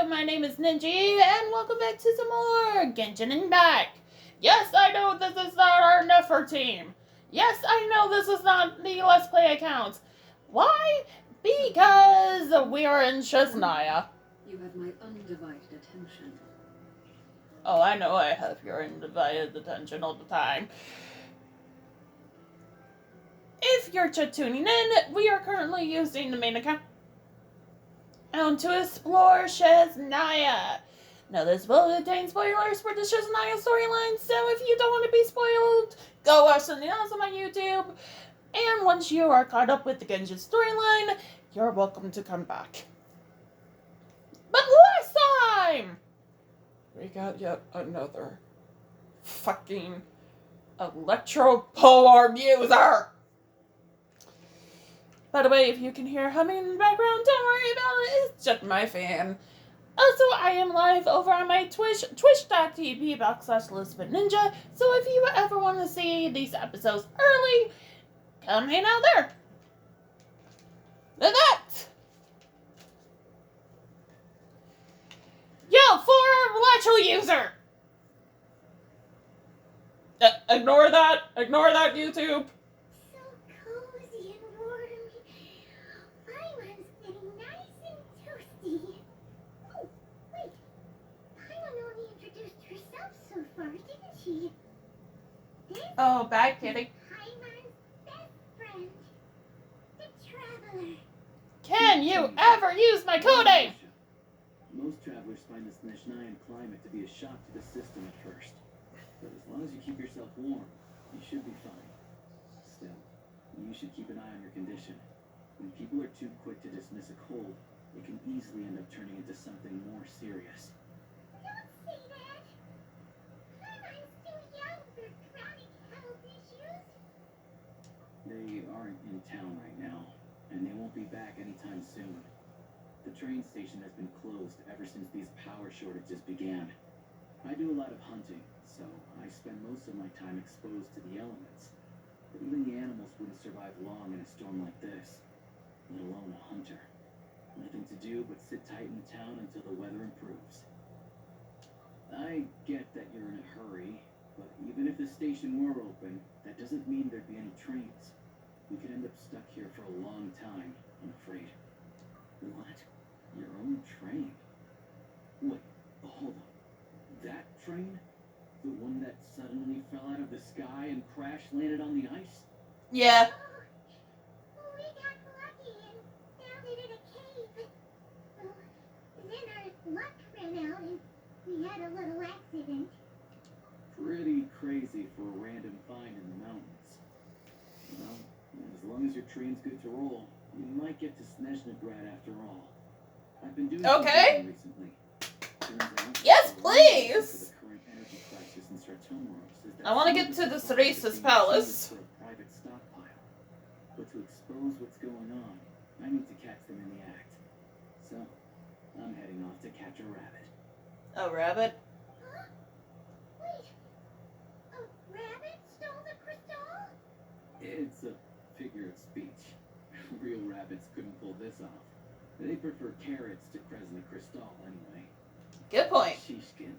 my name is Ninji, and welcome back to some more Genshin Impact. Yes, I know this is not our Nefer team. Yes, I know this is not the Let's Play account. Why? Because we are in Shesnaya. You have my undivided attention. Oh, I know I have your undivided attention all the time. If you're just tuning in, we are currently using the main account to explore Shesnaya. Now, this will contain spoilers for the Shesnaya storyline, so if you don't want to be spoiled, go watch something else on my YouTube. And once you are caught up with the Genshin storyline, you're welcome to come back. But last time, we got yet another fucking electro polearm user. By the way, if you can hear humming in the background, don't worry about it. It's just my fan. Also, I am live over on my Twitch, twitch.tv/ElizabethNinja. So if you ever want to see these episodes early, come hang out there. Now that. Yo, for electro user. Ignore that. Ignore that, YouTube. Oh, bad kitty. Can you ever use my coding? Most travelers find the Snezhnayan climate to be a shock to the system at first. But as long as you keep yourself warm, you should be fine. Still, you should keep an eye on your condition. When people are too quick to dismiss a cold, it can easily end up turning into something more serious. Don't say that! I'm too young for chronic health issues. They aren't in town right now, and they won't be back anytime soon. The train station has been closed ever since these power shortages began. I do a lot of hunting, so I spend most of my time exposed to the elements. But even the animals wouldn't survive long in a storm like this, let alone a hunter. Nothing to do but sit tight in town until the weather improves. I get that you're in a hurry, but even if the station were open, that doesn't mean there'd be any trains. We could end up stuck here for a long time, I'm afraid. What? Your own train? Wait, hold on. That train? The one that suddenly fell out of the sky and crash-landed on the ice? Yeah. Oh, we got lucky and found it in a cave. Then our luck ran out and we had a little accident. Pretty crazy for a random find in the mountains. Well, as long as your train's good to roll, you might get to Snezhnagrad after all. I've been doing some digging recently. Turns out, Yes, the please. reason for the current energy crisis in Sartomeros is that I want to some get of to the supplies are being Ceresis seized Palace. for a private stockpile. But to expose what's going on, I need to catch them in the act. So, I'm heading off to catch a rabbit. A rabbit? Huh? Wait, a rabbit stole the crystal? It's a figure of speech. Real rabbits couldn't pull this off. They prefer carrots to Kresna Crystal anyway. Good point. Shishkin.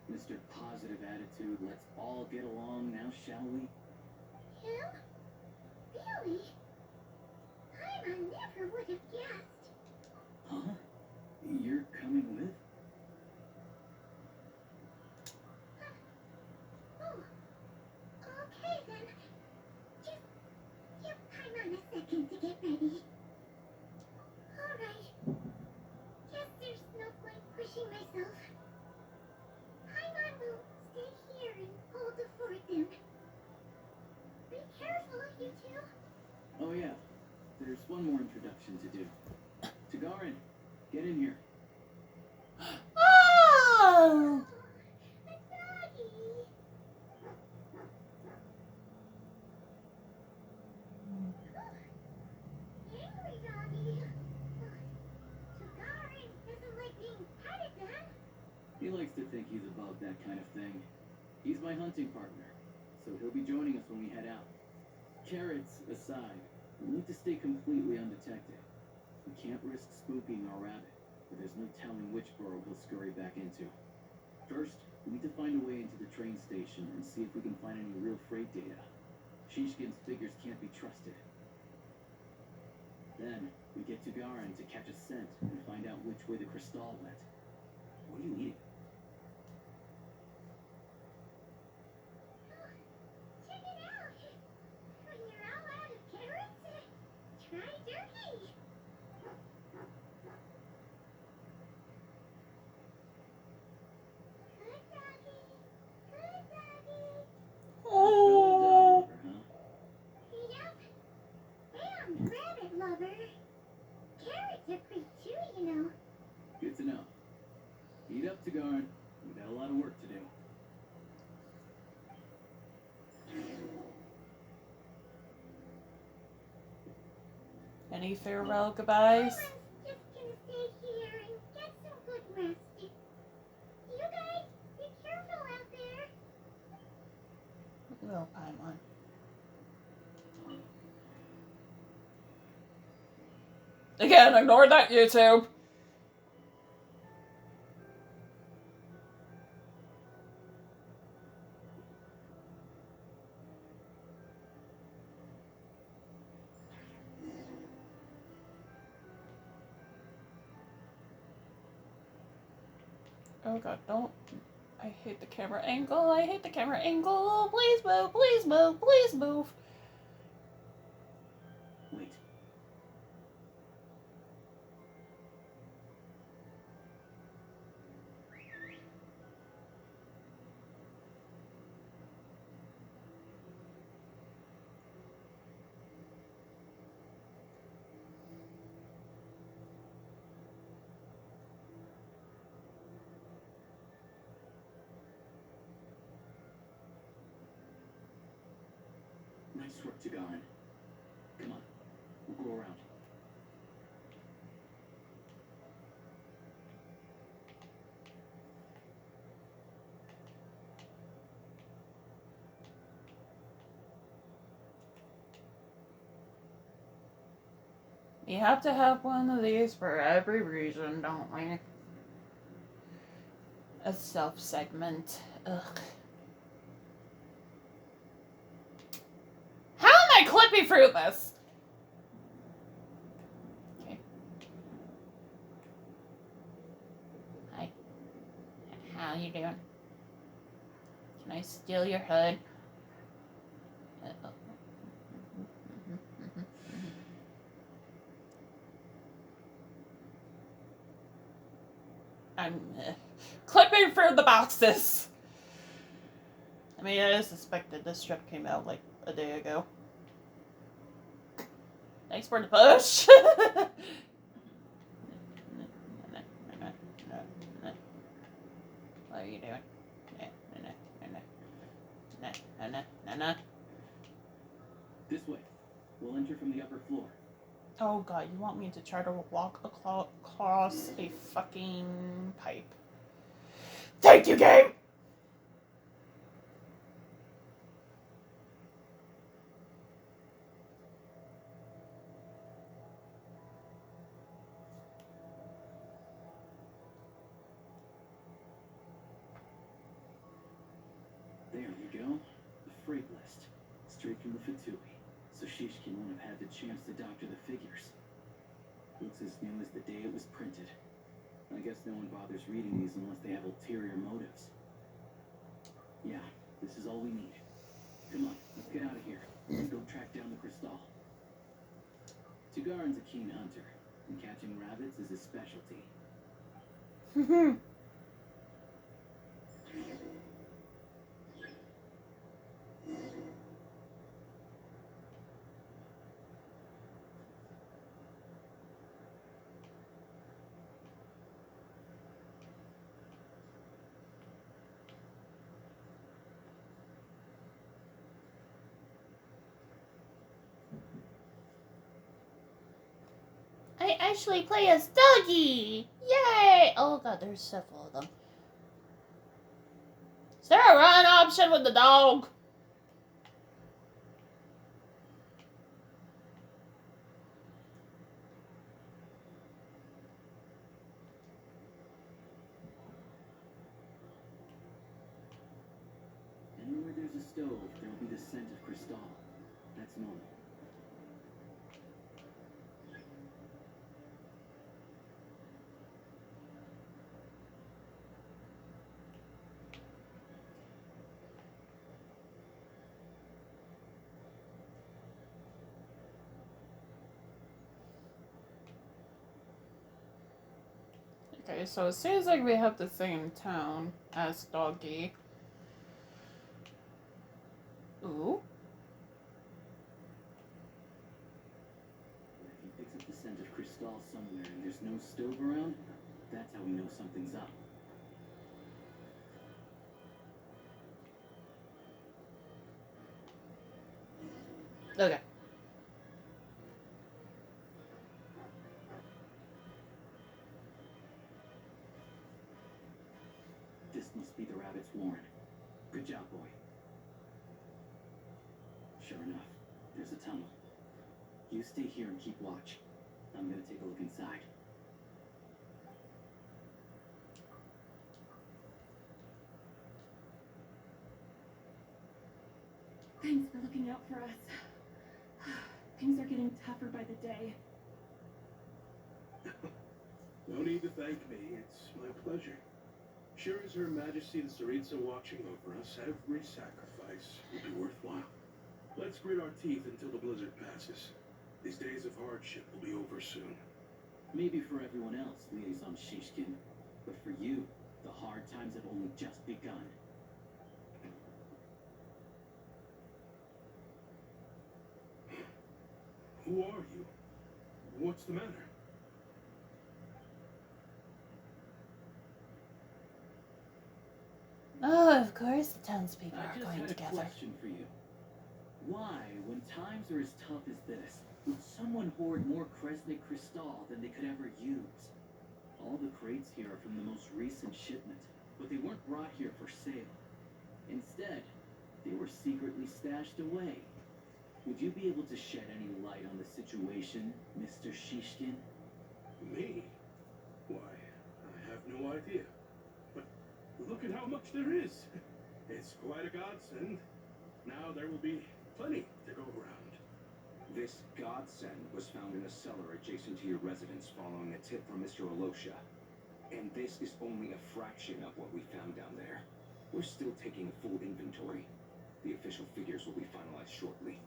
Mr. Positive Attitude, let's all get along now, shall we? Him? Really? I never would have guessed. Huh? You're coming with? Oh, okay then. Just give Paimon a second to get ready. Alright. Guess there's no point pushing myself. Paimon will stay here and hold the fort then. Be careful, you two. Oh yeah, there's one more introduction to do. Tagarin, get in here. Oh! A doggy. Angry doggy. Tagarin doesn't like being petted then. He likes to think he's above that kind of thing. He's my hunting partner, so he'll be joining us when we head out. Carrots aside, we need to stay completely undetected. We can't risk spooking our rabbit. but there's no telling which burrow he'll scurry back into. First, we need to find a way into the train station and see if we can find any real freight data. Shishkin's figures can't be trusted. Then, we get to Garin to catch a scent and find out which way the crystal went. What are you eating? Check it out! When you're all out of carrots, try turkey! Good doggy! Good doggy! Oh. Yep. And rabbit lover. Carrots are pretty chewy, you know. Good to know. Eat up, Tagarin. We got a lot of work to do. Any farewell goodbyes? I'm just gonna stay here and get some good rest. You guys, be careful out there. Little Paimon. Again, ignore that YouTube. Oh god, don't. I hate the camera angle. I hate the camera angle. Please move, please move, please move. Wait. Nice work, Tagarin. Come on. We'll go around. We have to have one of these for every region, don't we? A self-segment. Ugh. How am I clipping through this? Okay. Hi. How you doing? Can I steal your hood? I'm clipping through the boxes. I mean, I suspected this strip came out like a day ago. Thanks for the push. What are you doing? This way. We'll enter from the upper floor. Oh god, you want me to try to walk across a fucking pipe? Thank you, game! There we go. The freight list. Straight from the Fatui. So Shishkin won't have had the chance to doctor the figures. Looks as new as the day it was printed. I guess no one bothers reading these unless they have ulterior motives. Yeah, this is all we need. Come on, let's get out of here. Let's go track down the crystal. Tagarin's a keen hunter, and catching rabbits is his specialty. I actually play as Doggy! Yay! Oh god, there's several of them. Is there a run option with the dog? stove, there will be the scent of crystal. That's normal. Okay, so it seems like we have the same town as Doggy. Ooh. If he picks up the scent of crystal somewhere and there's no stove around, that's how we know something's up. Okay. This must be the rabbit's warren. Good job, boy. Sure enough, there's a tunnel. You stay here and keep watch. I'm gonna take a look inside. Thanks for looking out for us. Things are getting tougher by the day. No need to thank me. It's my pleasure. Sure as Her Majesty the Tsaritsa watching over us, every sacrifice will be worthwhile. Let's grit our teeth until the blizzard passes. These days of hardship will be over soon. Maybe for everyone else, Liaison Shishkin, but for you, the hard times have only just begun. Who are you? What's the matter? Oh, of course the townspeople I are just going had a together. question for you. Why, when times are as tough as this, would someone hoard more Kresnik Crystal than they could ever use? All the crates here are from the most recent shipment, but they weren't brought here for sale. Instead, they were secretly stashed away. Would you be able to shed any light on the situation, Mr. Shishkin? Me? Why, I have no idea. But look at how much there is. It's quite a godsend. Now there will be plenty to go around. This godsend was found in a cellar adjacent to your residence following a tip from Mr. Olosha. And this is only a fraction of what we found down there. We're still taking a full inventory. The official figures will be finalized shortly.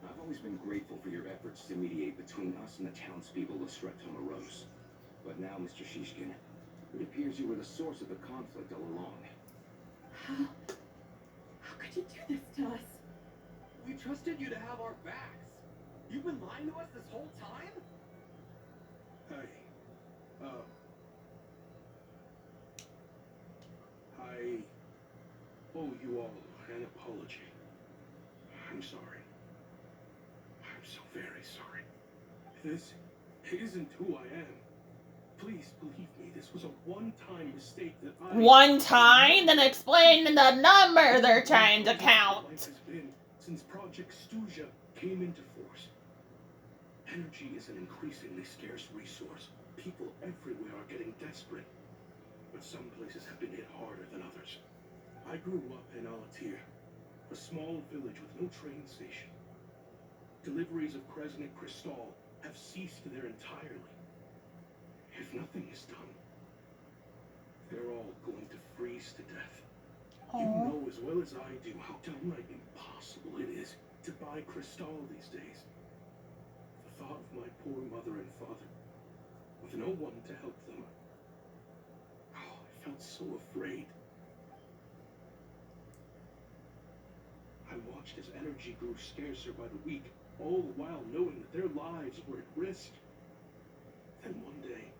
I've always been grateful for your efforts to mediate between us and the townspeople of Sretomaros. But now, Mr. Shishkin, it appears you were the source of the conflict all along. How could you do this to us? We trusted you to have our backs. You've been lying to us this whole time? I owe you all an apology. I'm sorry. I'm so very sorry. This isn't who I am. Please believe me, this was a one-time mistake that I... One time? Then explain the number they're trying to count. Life has been since Project Stuja came into force. Energy is an increasingly scarce resource. People everywhere are getting desperate. But some places have been hit harder than others. I grew up in Alatir, a small village with no train station. Deliveries of Kresnik Crystal have ceased there entirely. If nothing is done, they're all going to freeze to death. You know as well as I do how downright impossible it is to buy Crystal these days. The thought of my poor mother and father, with no one to help them. Oh, I felt so afraid. I watched as energy grew scarcer by the week, all the while knowing that their lives were at risk. Then one day,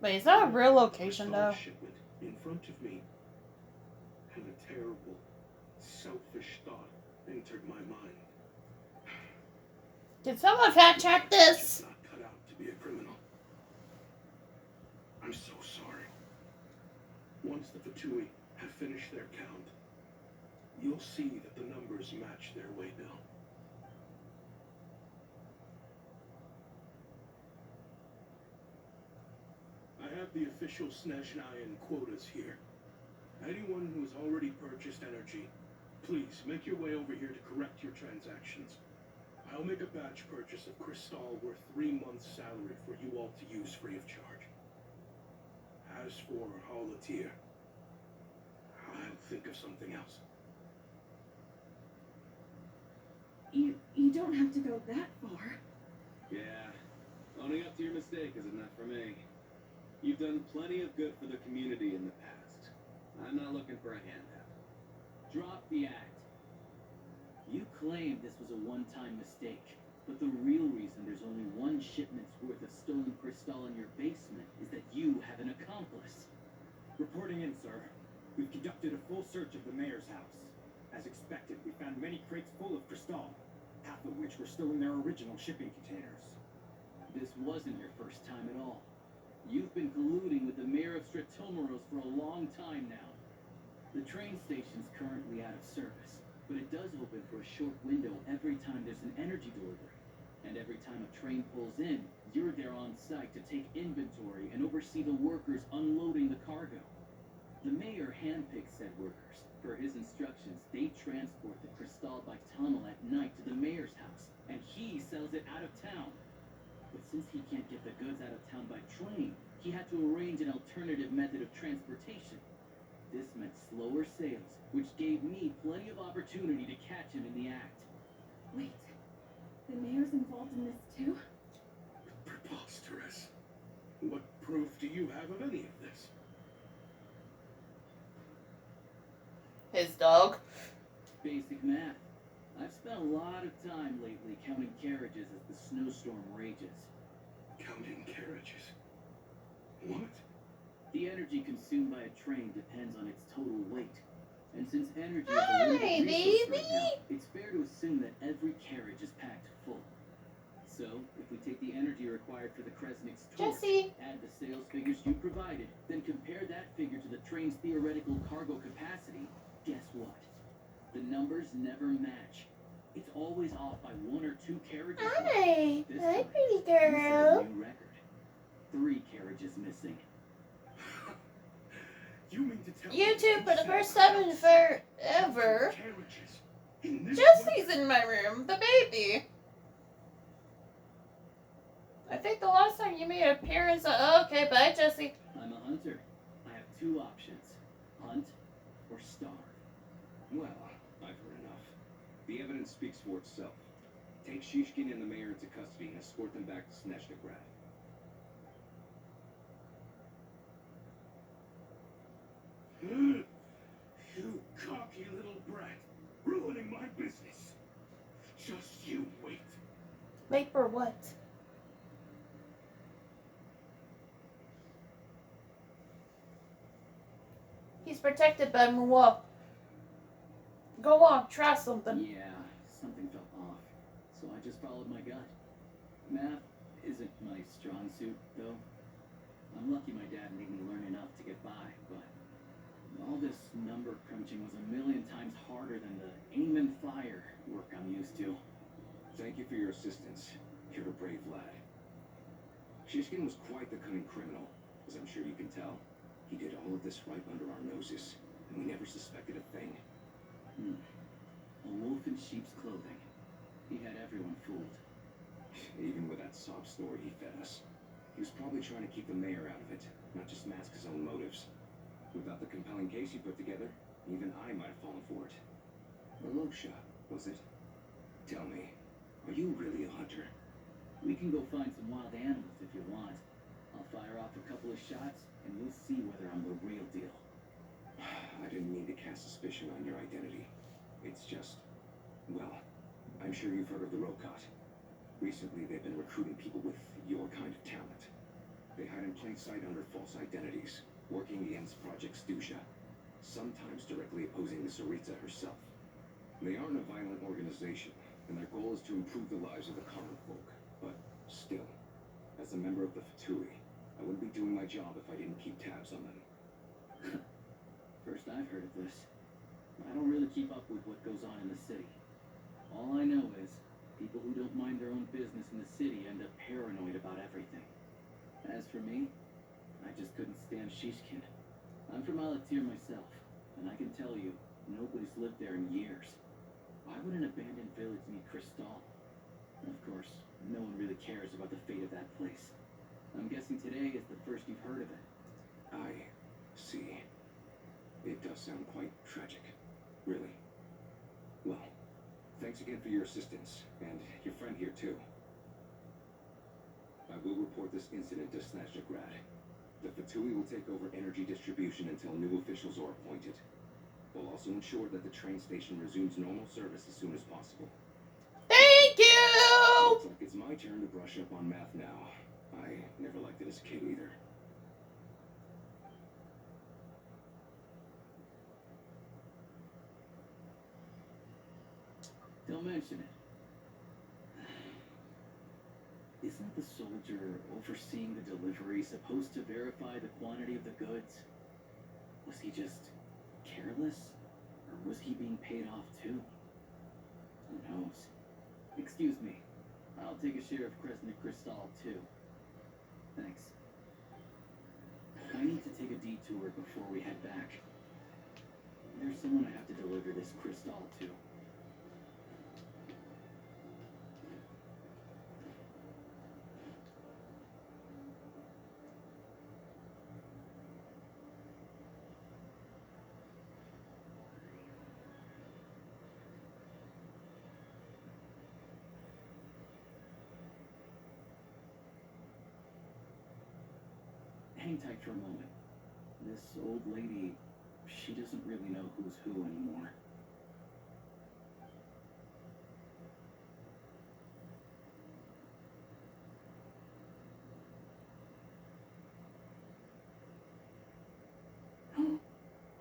Wait, is that a real location though? shipment in front of me, and a terrible, selfish thought entered my mind. Did someone fact check this? Not cut out to be a criminal. I'm so sorry. Once the Fatui have finished their count, you'll see that the numbers match their waybill. I have the official Snezhnayan quotas here. Anyone who has already purchased energy Please, make your way over here to correct your transactions. I'll make a batch purchase of crystal worth 3 months' salary for you all to use free of charge. As for Holatier, I'll think of something else. You don't have to go that far. Yeah, owning up to your mistake is enough for me. You've done plenty of good for the community in the past. I'm not looking for a handout. Drop the act. You claim this was a one-time mistake, but the real reason there's only one shipment's worth of stolen crystal in your basement is that you have an accomplice. Reporting in, sir. We've conducted a full search of the mayor's house. As expected, we found many crates full of crystal, half of which were still in their original shipping containers. This wasn't your first time at all. You've been colluding with the mayor of Stratomaros for a long time now. The train station's currently out of service, but it does open for a short window every time there's an energy delivery. And every time a train pulls in, you're there on site to take inventory and oversee the workers unloading the cargo. The mayor handpicks said workers. Per his instructions, they transport the crystal by tunnel at night to the mayor's house, and he sells it out of town. But since he can't get the goods out of town by train, he had to arrange an alternative method of transportation. This meant slower sales, which gave me plenty of opportunity to catch him in the act. Wait, the mayor's involved in this too? Preposterous. What proof do you have of any of this? His dog. Basic math. I've spent a lot of time lately counting carriages as the snowstorm rages. Counting carriages? What? The energy consumed by a train depends on its total weight. And since energy is a limited Hi, resource right baby. now, it's fair to assume that every carriage is packed full. So, if we take the energy required for the Kresnik's torch, Jesse. add the sales figures you provided, then compare that figure to the train's theoretical cargo capacity, guess what? The numbers never match. It's always off by 1 or 2 carriages. Hi. This Hi, time, pretty we set a girl. new record. 3 carriages missing. You mean to tell You me two, that for the you first set time in out forever. carriages in this Jesse's in my room, the baby. I think the last time you made an appearance. Okay, bye, Jesse. I'm a hunter. I have 2 options. Hunt or starve. Well, I've heard enough. The evidence speaks for itself. Take Shishkin and the mayor into custody and escort them back to Snezhnegrad. You cocky little brat, ruining my business. Just you wait. Wait for what? He's protected by Mua. Go on, try something. Yeah, something felt off. So I just followed my gut. Math isn't my strong suit, though. I'm lucky my dad made me learn enough to get by, but all this number crunching was a million times harder than the aim and fire work I'm used to. Thank you for your assistance. You're a brave lad. Shishkin was quite the cunning criminal, as I'm sure you can tell. He did all of this right under our noses, and we never suspected a thing. A wolf in sheep's clothing. He had everyone fooled. Even with that sob story he fed us. He was probably trying to keep the mayor out of it, not just mask his own motives. Without the compelling case he put together, even I might have fallen for it. Alosha, was it? Tell me, are you really a hunter? We can go find some wild animals if you want. I'll fire off a couple of shots, and we'll see whether I'm the real deal. I didn't mean to cast suspicion on your identity. It's just, well, I'm sure you've heard of the Rokot. Recently, they've been recruiting people with your kind of talent. They hide in plain sight under false identities, working against Project Stusha, sometimes directly opposing the Tsaritsa herself. They aren't a violent organization, and their goal is to improve the lives of the common folk. But still, as a member of the Fatui, I wouldn't be doing my job if I didn't keep tabs on them. First I've heard of this. I don't really keep up with what goes on in the city. All I know is, people who don't mind their own business in the city end up paranoid about everything. As for me, I just couldn't stand Shishkin. I'm from Alatir myself, and I can tell you, Nobody's lived there in years. Why would an abandoned village need Crystal? Of course, no one really cares about the fate of that place. I'm guessing today is the first you've heard of it. I see. It does sound quite tragic. Really. Well, thanks again for your assistance, and your friend here too. I will report this incident to Snatchgrad. The Fatui will take over energy distribution until new officials are appointed. We'll also ensure that the train station resumes normal service as soon as possible. Thank you! Looks like it's my turn to brush up on math now. I never liked it as a kid either. Don't mention it. Isn't the soldier overseeing the delivery supposed to verify the quantity of the goods? Was he just careless? Or was he being paid off too? Who knows? Excuse me. I'll take a share of Kresnik Crystal too. Thanks. I need to take a detour before we head back. There's someone I have to deliver this crystal to. Hang tight for a moment. This old lady, she doesn't really know who's who anymore.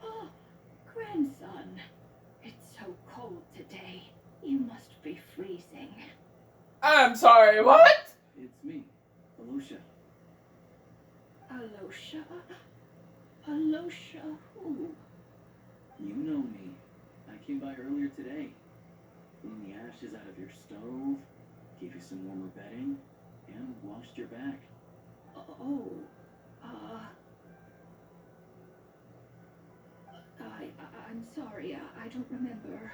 Oh, grandson. It's so cold today. You must be freezing. I'm sorry, what? It's me, Alosha. Alosha? Alosha who? You know me. I came by earlier today. Cleaned the ashes out of your stove, gave you some warmer bedding, and washed your back. Oh, I'm sorry, I don't remember.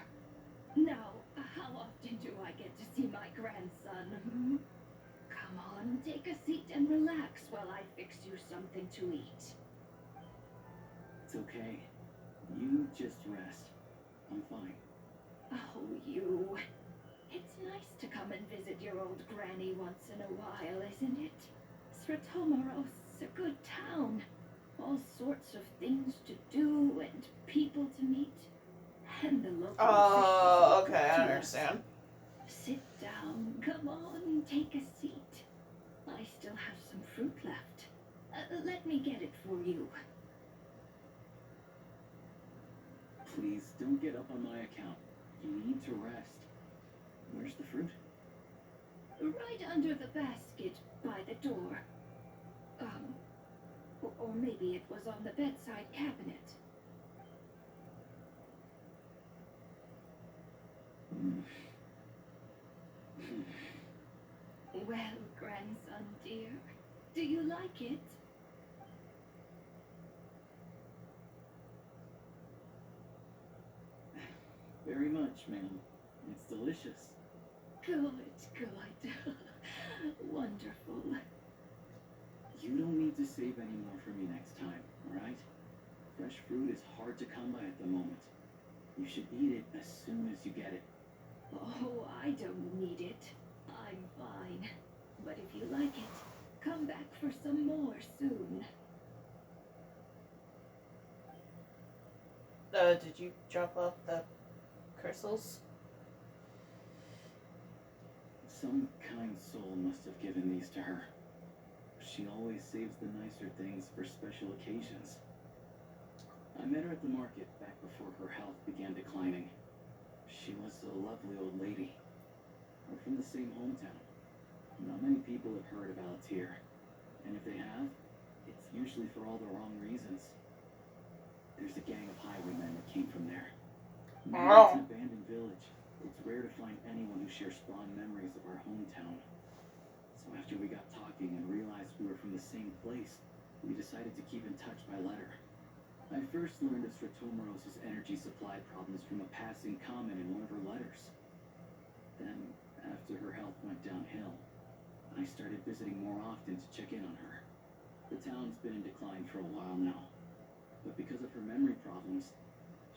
Now, how often do I get to see my grandson? Hmm? Come on, take a seat and relax while I fix you something to eat. It's okay. You just rest. I'm fine. Oh, you. It's nice to come and visit your old granny once in a while, isn't it? Sratomaros, a good town. All sorts of things to do and people to meet. And the local Oh, officials okay, I to us. understand. Sit down. Come on, take a seat. I still have some fruit left. Let me get it for you. Please don't get up on my account. You need to rest. Where's the fruit? Right under the basket by the door. Or maybe it was on the bedside cabinet. Well, grandson dear, do you like it? Very much, ma'am. It's delicious. Good, good. Wonderful. You don't need to save any more for me next time, alright? Fresh fruit is hard to come by at the moment. You should eat it as soon as you get it. Oh, I don't need it. I'm fine. But if you like it, come back for some more soon. Did you drop off the crystals? Some kind soul must have given these to her. She always saves the nicer things for special occasions. I met her at the market back before her health began declining. She was a lovely old lady. We're from the same hometown. Not many people have heard of Alatir, and if they have, it's usually for all the wrong reasons. There's a gang of highwaymen that came from there. It's an abandoned village. It's rare to find anyone who shares fond memories of our hometown. So after we got talking and realized we were from the same place, we decided to keep in touch by letter. I first learned of Stratomoros's energy supply problems from a passing comment in one of her letters. Then, after her health went downhill, I started visiting more often to check in on her. The town's been in decline for a while now, but because of her memory problems,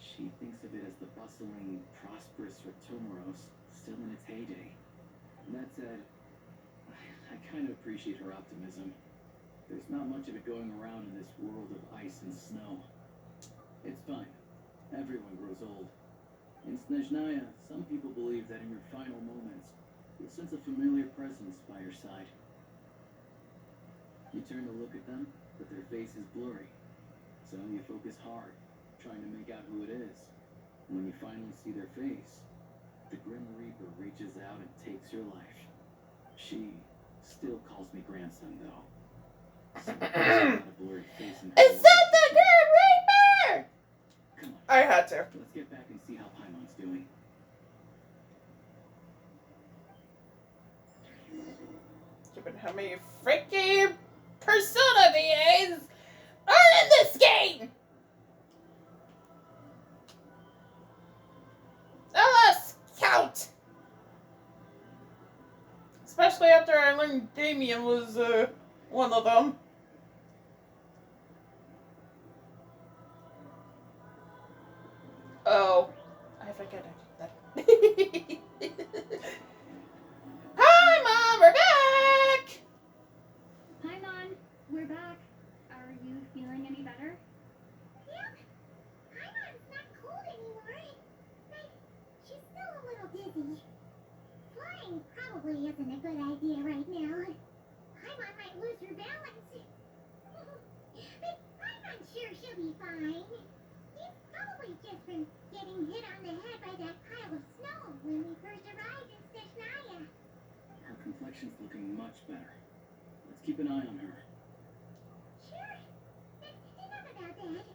she thinks of it as the bustling, prosperous Stratomoros still in its heyday. That said, I kind of appreciate her optimism. There's not much of it going around in this world of ice and snow. It's fine. Everyone grows old. In Snezhnaya, some people believe that in your final moments, you'll sense a familiar presence by your side. You turn to look at them, but their face is blurry. So you focus hard, trying to make out who it is. And when you finally see their face, the Grim Reaper reaches out and takes your life. She still calls me grandson, though. So there's not a blurry face in her Is voice. that the Grim Reaper? Come on. I had to. Let's get back and see how Paimon's doing. Given how many freaky Persona VAs are in this game! Let's count! Especially after I learned Damien was one of them. Oh, I forget I did that. Hi, Mom, we're back! Hi, Mom. We're back. Are you feeling any better? Yep. Paimon's not cold anymore. But she's still a little dizzy. Flying probably isn't a good idea right now. Paimon might lose her balance. But I'm sure she'll be fine. It's probably just from getting hit on the head by that pile of snow when we first arrived in Snezhnaya. Her complexion's looking much better. Let's keep an eye on her. Sure. But enough about that.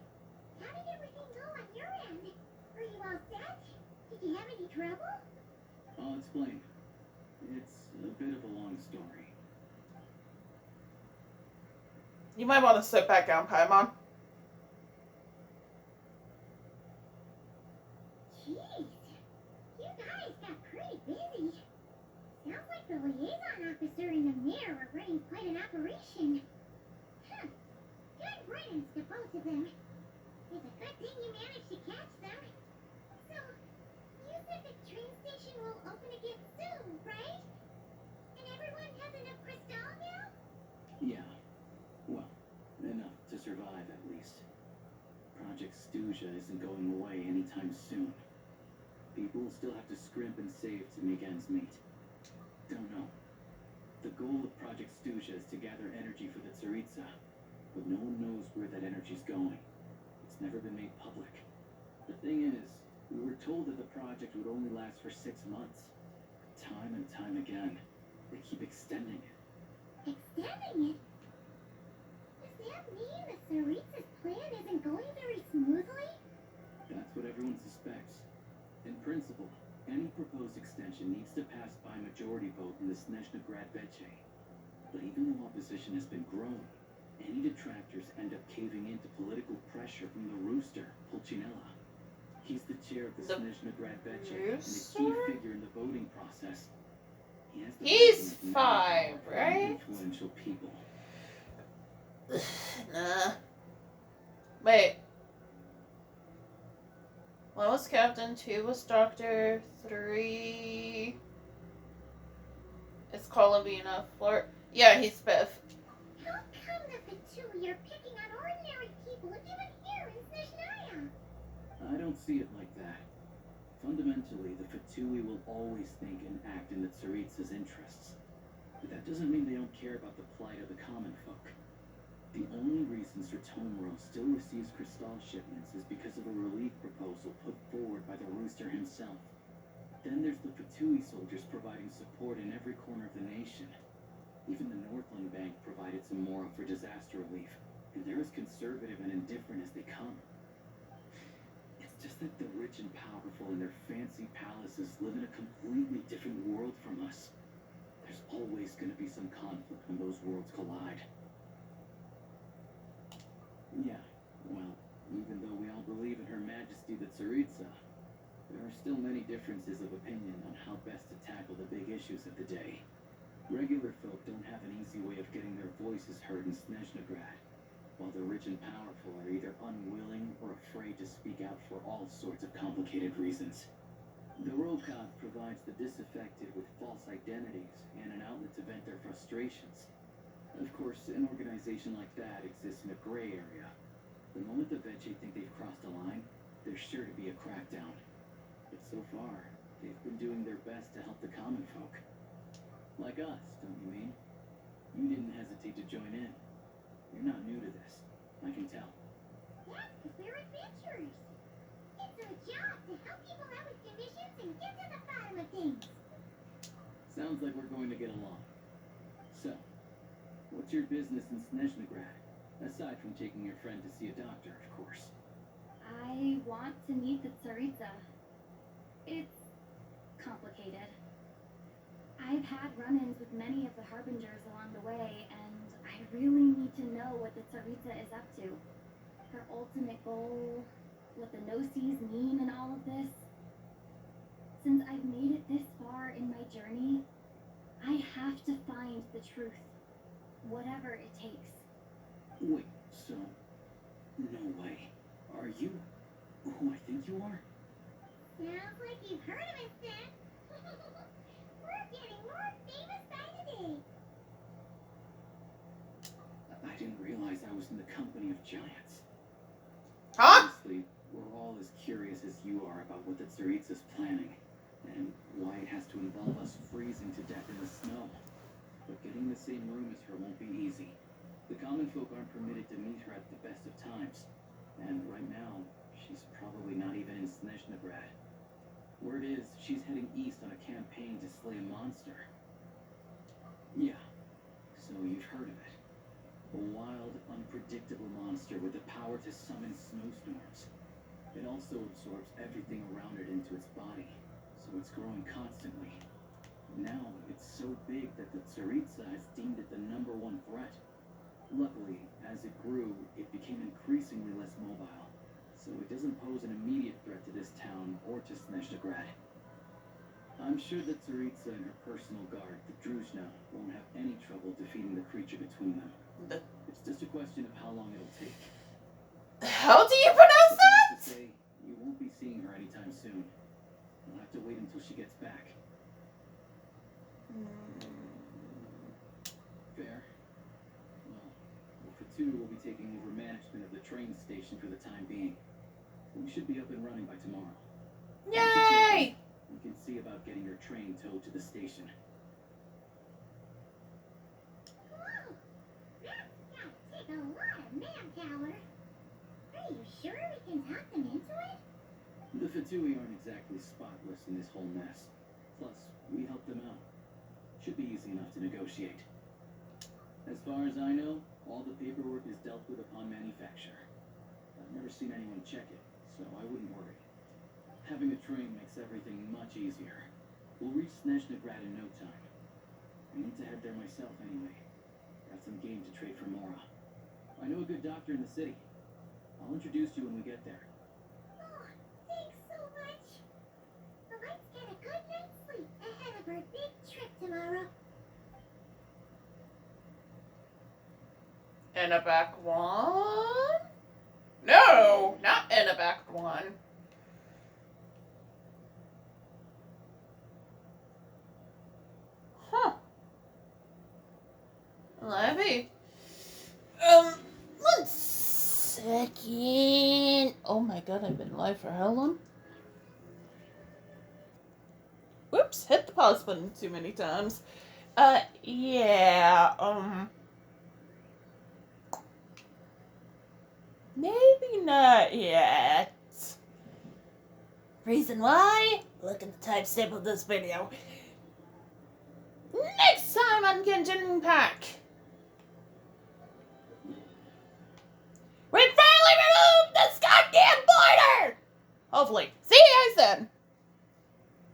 How did everything go on your end? Were you all set? Did you have any trouble? I'll explain. It's a bit of a long story. You might want to sit back down, Paimon. Jeez. You guys got pretty busy. Sounds like the liaison officer and the mayor are running quite an operation. Huh. Good riddance to both of them. It's a good thing you managed to catch them. So, you said the train station will open again soon, right? And everyone has enough crystal now? Yeah. Well, enough to survive at least. Project Stuja isn't going away anytime soon. People will still have to scrimp and save to make ends meet. Don't know. The goal of Project Stuja is to gather energy for the Tsaritsa, but no one knows where that energy's going. It's never been made public. The thing is, we were told that the project would only last for 6 months. Time and time again, they keep extending it. Extending it? Does that mean the Tsaritsa's plan isn't going very smoothly? That's what everyone suspects. In principle, any proposed extension needs to pass by majority vote in the Snezhnegrad Veche. But even though opposition has been growing, any detractors end up caving into political pressure from the rooster, Pulcinella. He's the chair of the Snezhnegrad Veche and a key figure in the voting process. He has the He's backing of 5, many powerful and right? influential people. Nah. Wait. 1 was Captain, 2 was Doctor, 3 is Columbina, 4. Yeah, he's 5th. How come the Fatui are picking on ordinary people even here in Snezhnaya? I don't see it like that. Fundamentally, the Fatui will always think and act in the Tsaritsa's interests. But that doesn't mean they don't care about the plight of the common folk. The only reason Stratomoro still receives crystal shipments is because of a relief proposal put forward by the rooster himself. Then there's the Fatui soldiers providing support in every corner of the nation. Even the Northland Bank provided some more for disaster relief, and they're as conservative and indifferent as they come. It's just that the rich and powerful in their fancy palaces live in a completely different world from us. There's always going to be some conflict when those worlds collide. Yeah, well, Even though we all believe in Her Majesty the Tsaritsa, there are still many differences of opinion on how best to tackle the big issues of the day. Regular folk don't have an easy way of getting their voices heard in Snezhnegrad, while the rich and powerful are either unwilling or afraid to speak out for all sorts of complicated reasons. The Rokad provides the disaffected with false identities and an outlet to vent their frustrations. Of course, an organization like that exists in a gray area. The moment the Veggie think they've crossed a line, there's sure to be a crackdown. But so far, they've been doing their best to help the common folk. Like us, don't you mean? You didn't hesitate to join in. You're not new to this, I can tell. That's because we're adventurers. It's our job to help people out with conditions and get to the bottom of things. Sounds like we're going to get along. So, what's your business in Snezhnegrad? Aside from taking your friend to see a doctor, of course. I want to meet the Tsaritsa. It's complicated. I've had run-ins with many of the Harbingers along the way, and I really need to know what the Tsaritsa is up to. Her ultimate goal, what the Gnosis mean in all of this. Since I've made it this far in my journey, I have to find the truth, whatever it takes. Wait, so... No way. Are you who I think you are? Sounds like you've heard of us then. We're getting more famous by the day. I didn't realize I was in the company of giants. Huh? Honestly, we're all as curious as you are about what the Tsaritsa's planning, and why it has to involve us freezing to death in the snow. But getting in the same room as her won't be easy. The common folk aren't permitted to meet her at the best of times, and right now, she's probably not even in Snezhnegrad. Word is, she's heading east on a campaign to slay a monster. Yeah, so you've heard of it. A wild, unpredictable monster with the power to summon snowstorms. It also absorbs everything around it into its body, so it's growing constantly. Now, it's so big that the Tsaritsa has deemed it the #1 threat. Luckily, as it grew, it became increasingly less mobile, so it doesn't pose an immediate threat to this town or to Snezhnegrad. I'm sure that Tsaritsa and her personal guard, the Druzhna, won't have any trouble defeating the creature between them. It's just a question of how long it'll take. How do you pronounce that? To say, you won't be seeing her anytime soon. You'll have to wait until she gets back. Fair. Well, the Fatu will be taking over management of the train station for the time being. We should be up and running by tomorrow. Yay! We can see about getting your train towed to the station. Whoa! That's gotta take a lot of manpower. Are you sure we can talk them into it? The Fatui aren't exactly spotless in this whole mess. Plus, we help them out. Should be easy enough to negotiate. As far as I know, all the paperwork is dealt with upon manufacture. I've never seen anyone check it, so I wouldn't worry. Having a train makes everything much easier. We'll reach Snezhnegrad in no time. I need to head there myself anyway. Got some game to trade for Mora. I know a good doctor in the city. I'll introduce you when we get there. Oh, thanks so much. Let's get a good night's sleep ahead of our big trip tomorrow. Enabac 1? No, not Enabac 1. Huh. Let me. 1 second. Oh my god, I've been live for how long? Whoops, hit the pause button too many times. Yeah, maybe not yet. Reason why? Look at the timestamp of this video. Next time on Genshin Impact, we finally removed this goddamn border! Hopefully. See you guys then.